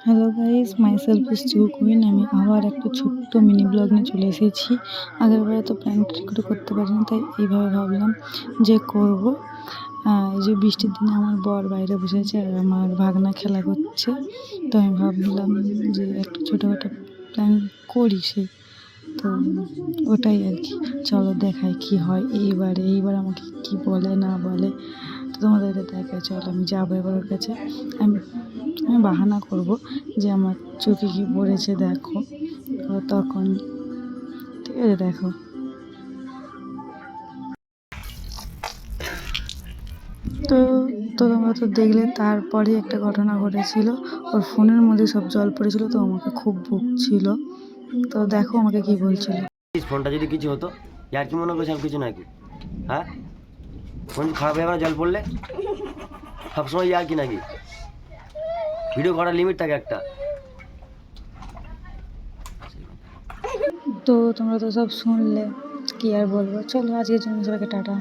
Hello guys, myself is Zoo Queen. আমি আবার একটা ছোট্ট মিনি ব্লগ নিয়ে চলে এসেছি। আগেরবারে তো প্ল্যান ঠিক করে করতে পারিনি, তাই এইভাবে ভাবলাম যে করব। এই যে বৃষ্টির দিনে আমার বর বাইরে বসেছে আর আমার ভাগনা খেলা করছে, তো আমি ভাবলাম যে একটা ছোটোখাটো প্ল্যান করি তো ওটাই আর কি। চলো দেখাই কি হয় এইবার আমাকে কি বলে না বলে, তো তোমাদেরকে দেখায়। চলো আমি যাবো এবার ওর কাছে। আমি আমি বাহানা করব যে আমার চোখে কি পড়েছে দেখো, তখন ঠিক আছে দেখো। তো তো তোমরা তো দেখলে, তারপরে একটা ঘটনা ঘটেছিল। ওর ফোনের মধ্যে সব জল পড়েছিল, তো আমাকে খুব বকছিল। তো দেখো আমাকে কি বলছিল। ফোনটা যদি কিছু হতো, আর কি মনে করছে কিছু নাকি? হ্যাঁ, ফোন খারাপ হয়ে গেল জল পড়লে সবসময় আর কি নাকি? ভিডিও করার লিমিট থাকে একটা। তো তোমরা তো সব শুনলে, কি আর বলবো। চলো আজকের জন্য সবাইকে টাটা।